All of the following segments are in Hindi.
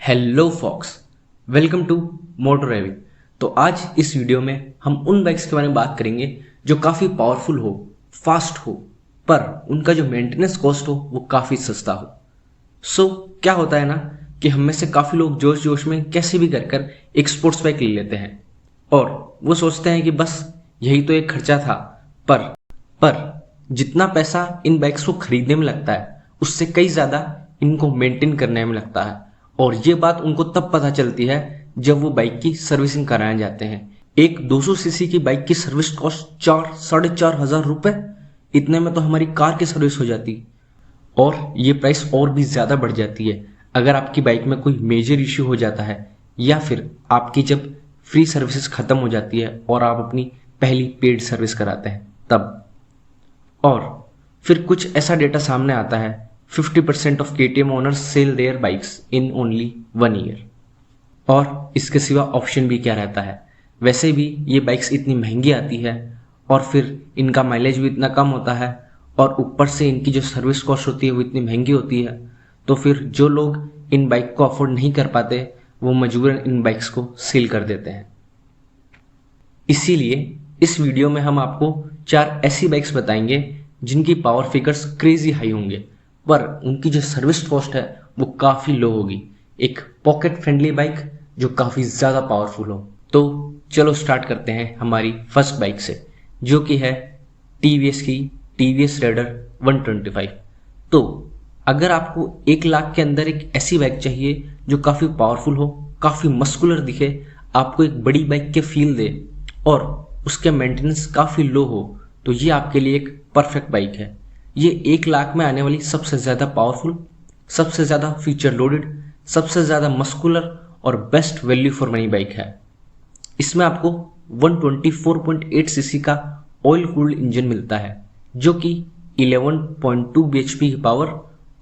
Hello folks, welcome to motor driving. तो आज इस वीडियो में हम उन बाइक्स के बारे में बात करेंगे जो काफ़ी पावरफुल हो, फास्ट हो, पर उनका जो मेंटेनेंस कॉस्ट हो वो काफ़ी सस्ता हो। क्या होता है ना कि हम में से काफ़ी लोग जोश जोश में कैसे भी कर एक स्पोर्ट्स बाइक ले लेते हैं और वो सोचते हैं कि बस यही तो एक खर्चा था। पर जितना पैसा इन बाइक्स को खरीदने में लगता है उससे कई ज़्यादा इनको मेंटेन करने में लगता है। और ये बात उनको तब पता चलती है जब वो बाइक की सर्विसिंग कराने जाते हैं। एक 200 सीसी की बाइक की सर्विस कॉस्ट 4-4.5 हजार रुपए, इतने में तो हमारी कार की सर्विस हो जाती। और ये प्राइस और भी ज़्यादा बढ़ जाती है अगर आपकी बाइक में कोई मेजर इश्यू हो जाता है या फिर आपकी जब फ्री सर्विसेज ख़त्म हो जाती है और आप अपनी पहली पेड सर्विस कराते हैं तब। और फिर कुछ ऐसा डेटा सामने आता है 50% off KTM owners sell their bikes in only 1 year. और इसके सिवा ऑप्शन भी क्या रहता है, वैसे भी ये बाइक्स इतनी महंगी आती है और फिर इनका माइलेज भी इतना कम होता है और ऊपर से इनकी जो सर्विस कॉस्ट होती है वो इतनी महंगी होती है। तो फिर जो लोग इन बाइक को अफोर्ड नहीं कर पाते वो मजबूरन इन बाइक्स को सेल कर देते हैं। इसीलिए इस वीडियो में हम आपको 4 ऐसी बाइक्स बताएंगे जिनकी पावर फिगर्स क्रेजी हाई होंगे पर उनकी जो सर्विस कॉस्ट है वो काफ़ी लो होगी। एक पॉकेट फ्रेंडली बाइक जो काफ़ी ज़्यादा पावरफुल हो। तो चलो स्टार्ट करते हैं हमारी फर्स्ट बाइक से, जो कि है TVS की TVS Raider 125। तो अगर आपको 1 लाख के अंदर एक ऐसी बाइक चाहिए जो काफ़ी पावरफुल हो, काफ़ी मस्कुलर दिखे, आपको एक बड़ी बाइक के फील दे और उसके मेंटेनेंस काफ़ी लो हो, तो ये आपके लिए एक परफेक्ट बाइक है। ये 1 लाख में आने वाली सबसे ज़्यादा पावरफुल, सबसे ज़्यादा फीचर लोडेड, सबसे ज़्यादा मस्कुलर और best value for money bike है। इसमें आपको 124.8 सीसी का ऑयल कूल्ड इंजन मिलता है जो कि 11.2 bhp की पावर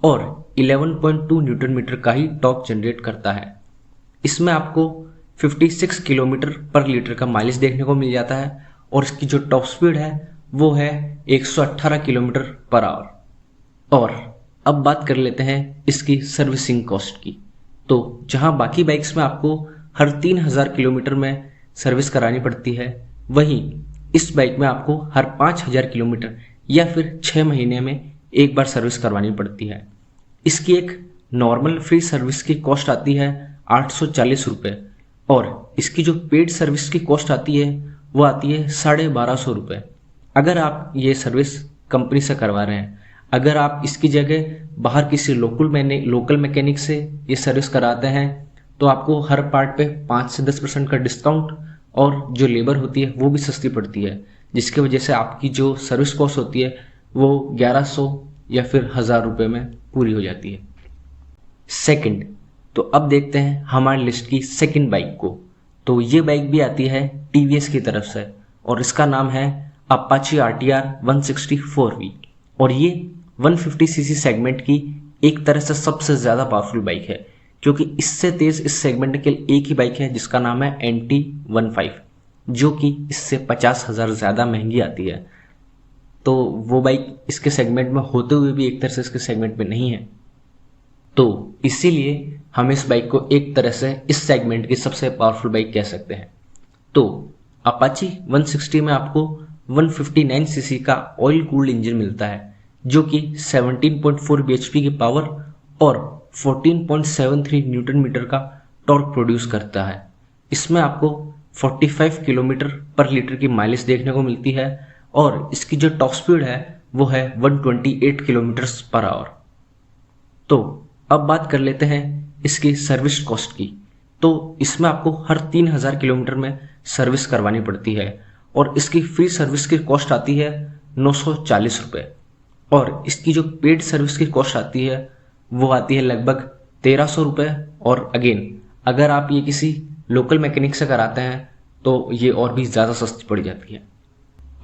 और 11.2 न्यूटन मीटर का ही टॉर्क जनरेट करता है। इसमें आपको 56 किलोमीटर पर लीटर का माइलेज देखने को मिल जाता है और इसकी जो टॉप स्पीड है वो है 118 किलोमीटर पर आवर। और अब बात कर लेते हैं इसकी सर्विसिंग कॉस्ट की। तो जहां बाकी बाइक्स में आपको हर 3000 किलोमीटर में सर्विस करानी पड़ती है, वहीं इस बाइक में आपको हर 5000 किलोमीटर या फिर 6 महीने में एक बार सर्विस करवानी पड़ती है। इसकी एक नॉर्मल फ्री सर्विस की कॉस्ट आती है 840 रुपये और इसकी जो पेड सर्विस की कॉस्ट आती है वो आती है 1250 रुपये अगर आप ये सर्विस कंपनी से करवा रहे हैं। अगर आप इसकी जगह बाहर किसी लोकल मैकेनिक से ये सर्विस कराते हैं तो आपको हर पार्ट पे 5 से 10% का डिस्काउंट और जो लेबर होती है वो भी सस्ती पड़ती है, जिसकी वजह से आपकी जो सर्विस कॉस्ट होती है वो 1100 या फिर 1000 रुपये में पूरी हो जाती है। सेकंड, तो अब देखते हैं हमारी लिस्ट की सेकंड बाइक को। तो ये बाइक भी आती है TVS की तरफ से और इसका नाम है अपाची RTR 160 और ये 150 सीसी सेगमेंट की एक तरह से सबसे ज़्यादा पावरफुल बाइक है, क्योंकि इससे तेज़ इस सेगमेंट के लिए एक ही बाइक है जिसका नाम है NT15, जो कि इससे 50,000 ज़्यादा महंगी आती है। तो वो बाइक इसके सेगमेंट में होते हुए भी एक तरह से इसके सेगमेंट में नहीं है, तो इसीलिए हम इस बाइक को एक तरह से इस सेगमेंट की सबसे पावरफुल बाइक कह सकते हैं। तो अपाची 160 में आपको 159 सीसी का ऑयल कूल्ड इंजन मिलता है जो कि 17.4 bhp की पावर और 14.73 न्यूटन मीटर का टॉर्क प्रोड्यूस करता है। इसमें आपको 45 किलोमीटर पर लीटर की माइलेज देखने को मिलती है और इसकी जो टॉप स्पीड है वो है 128 किलोमीटर पर आवर। तो अब बात कर लेते हैं इसकी सर्विस कॉस्ट की। तो इसमें आपको हर 3000 किलोमीटर में सर्विस करवानी पड़ती है और इसकी फ्री सर्विस की कॉस्ट आती है 940 रुपये और इसकी जो पेड सर्विस की कॉस्ट आती है वो आती है लगभग 1300 रुपये। और अगेन अगर आप ये किसी लोकल मैकेनिक से कराते हैं तो ये और भी ज़्यादा सस्ती पड़ जाती है।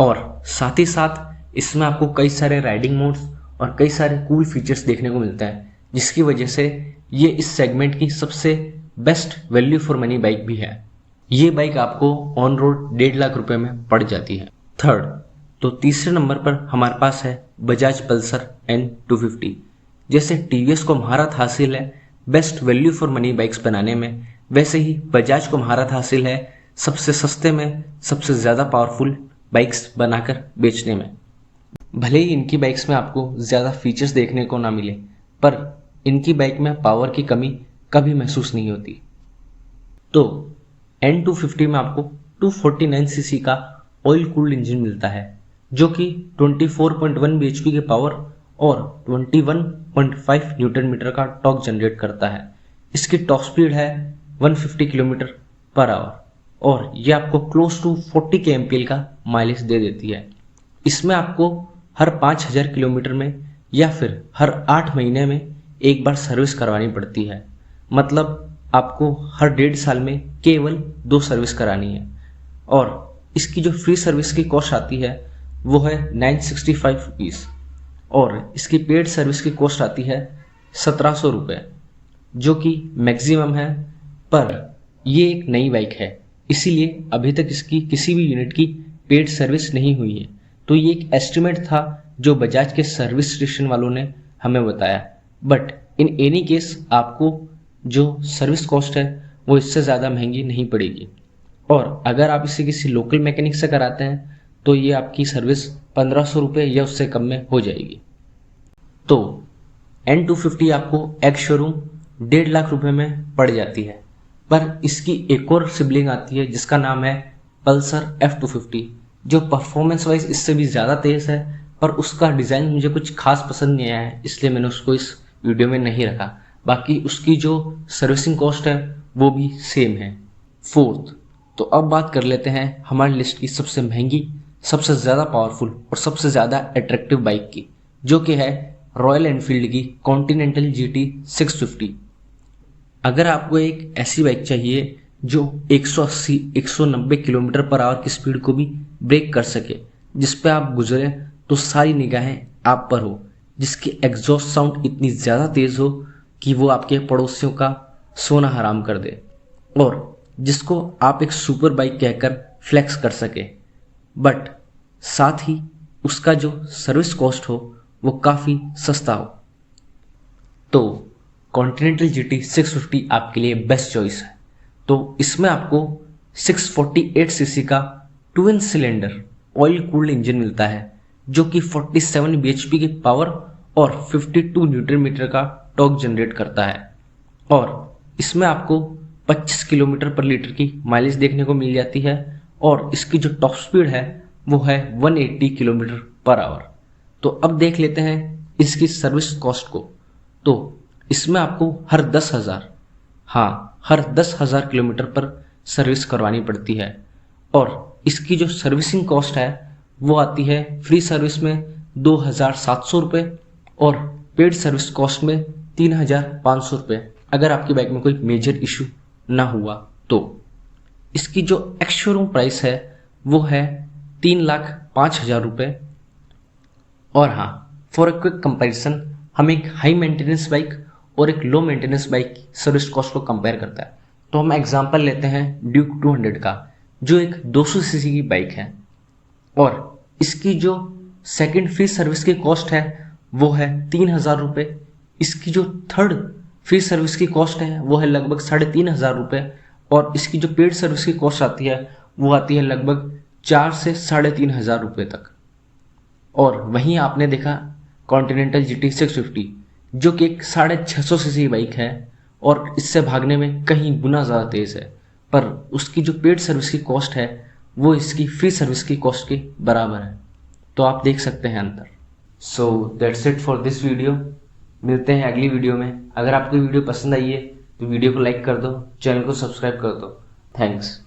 और साथ ही साथ इसमें आपको कई सारे राइडिंग मोड्स और कई सारे कूल फीचर्स देखने को मिलता है, जिसकी वजह से ये इस सेगमेंट की सबसे best value for money bike भी है। ये बाइक आपको ऑन रोड 1.5 लाख रुपए में पड़ जाती है। थर्ड, तो तीसरे नंबर पर हमारे पास है बजाज पल्सर N250। जैसे TVS को महारत हासिल है best value for money bikes बनाने में, वैसे ही बजाज को महारत हासिल है सबसे सस्ते में सबसे ज़्यादा पावरफुल बाइक्स बनाकर बेचने में। भले ही इनकी बाइक्स में आपको ज़्यादा फीचर्स देखने को ना मिले, पर इनकी बाइक में पावर की कमी कभी महसूस नहीं होती। तो N250 में आपको 249 सीसी का ऑयल कूल्ड इंजन मिलता है, जो कि 24.1 bhp के पावर और 21.5 न्यूटन मीटर का टॉर्क जनरेट करता है। इसकी टॉप स्पीड है 150 किलोमीटर पर आवर और ये आपको क्लोज टू 40 kmpl का माइलेज दे देती है। इसमें आपको हर 5000 किलोमीटर में या फिर हर 8 महीने में एक बार सर्विस करवानी पड़ती है। मतलब आपको हर 1.5 साल में केवल 2 सर्विस करानी है। और इसकी जो फ्री सर्विस की कॉस्ट आती है वो है 965 रुपीज़ और इसकी पेड सर्विस की कॉस्ट आती है 1700 रुपये, जो कि मैक्सिमम है। पर ये एक नई बाइक है, इसीलिए अभी तक इसकी किसी भी यूनिट की पेड सर्विस नहीं हुई है। तो ये एक एस्टिमेट था जो बजाज के सर्विस स्टेशन वालों ने हमें बताया। बट इन एनी केस आपको जो सर्विस कॉस्ट है वो इससे ज़्यादा महंगी नहीं पड़ेगी। और अगर आप इसे किसी लोकल मैकेनिक से कराते हैं तो ये आपकी सर्विस 1500 रुपये या उससे कम में हो जाएगी। तो N250 आपको एक शोरूम 1.5 लाख रुपए में पड़ जाती है। पर इसकी एक और सिबलिंग आती है जिसका नाम है पल्सर F250, जो परफॉर्मेंस वाइज इससे भी ज़्यादा तेज़ है, पर उसका डिज़ाइन मुझे कुछ खास पसंद नहीं आया है, इसलिए मैंने उसको इस वीडियो में नहीं रखा। बाकी उसकी जो सर्विसिंग कॉस्ट है वो भी सेम है। फोर्थ, तो अब बात कर लेते हैं हमारी लिस्ट की सबसे महंगी, सबसे ज़्यादा पावरफुल और सबसे ज़्यादा अट्रैक्टिव बाइक की, जो कि है रॉयल एनफील्ड की कॉन्टिनेंटल GT 650। अगर आपको एक ऐसी बाइक चाहिए जो 180-190 किलोमीटर पर आवर की स्पीड को भी ब्रेक कर सके, जिस पे आप गुजरे तो सारी निगाहें आप पर हो, जिसकी एग्जॉस्ट साउंड इतनी ज़्यादा तेज़ हो कि वो आपके पड़ोसियों का सोना हराम कर दे, और जिसको आप एक सुपर बाइक कहकर फ्लेक्स कर सके, बट साथ ही उसका जो सर्विस कॉस्ट हो वो काफ़ी सस्ता हो, तो कॉन्टिनेंटल GT 650 आपके लिए बेस्ट चॉइस है। तो इसमें आपको 648 सीसी का twin cylinder oil cooled engine मिलता है, जो कि 47 bhp की पावर और 52 न्यूटन मीटर का टॉर्क जनरेट करता है। और इसमें आपको 25 किलोमीटर पर लीटर की माइलेज देखने को मिल जाती है और इसकी जो टॉप स्पीड है वो है 180 किलोमीटर पर आवर। तो अब देख लेते हैं इसकी सर्विस कॉस्ट को। तो इसमें आपको हर 10,000 किलोमीटर पर सर्विस करवानी पड़ती है और इसकी जो सर्विसिंग कॉस्ट है वो आती है फ्री सर्विस में 2700 रुपये और पेड सर्विस कॉस्ट में 3500 रुपये, अगर आपकी बाइक में कोई मेजर इशू ना हुआ तो। इसकी जो एक्स शोरूम प्राइस है वो है 3,05,000 रुपये। और हाँ, फॉर अ क्विक कंपैरिजन हम एक हाई मेंटेनेंस बाइक और एक लो मेंटेनेंस बाइक की सर्विस कॉस्ट को कंपेयर करता है। तो हम एग्जांपल लेते हैं ड्यूक 200 का, जो एक 200 सीसी की बाइक है और इसकी जो सेकंड फ्री सर्विस की कॉस्ट है वो है 3,000 रुपये। इसकी जो थर्ड फ्री सर्विस की कॉस्ट है वो है लगभग 3,500 रुपये और इसकी जो पेड सर्विस की कॉस्ट आती है वो आती है लगभग 4 से 3,500 रुपये तक। और वहीं आपने देखा कॉन्टिनेंटल GT 650, जो कि एक 650 सीसी बाइक है और इससे भागने में कहीं गुना ज़्यादा तेज़ है, पर उसकी जो पेड सर्विस की कॉस्ट है वो इसकी फ्री सर्विस की कॉस्ट के बराबर है। तो आप देख सकते हैं अंतर। So that's it for this video. मिलते हैं अगली वीडियो में। अगर आपको वीडियो पसंद आई है तो वीडियो को लाइक कर दो, चैनल को सब्सक्राइब कर दो। थैंक्स।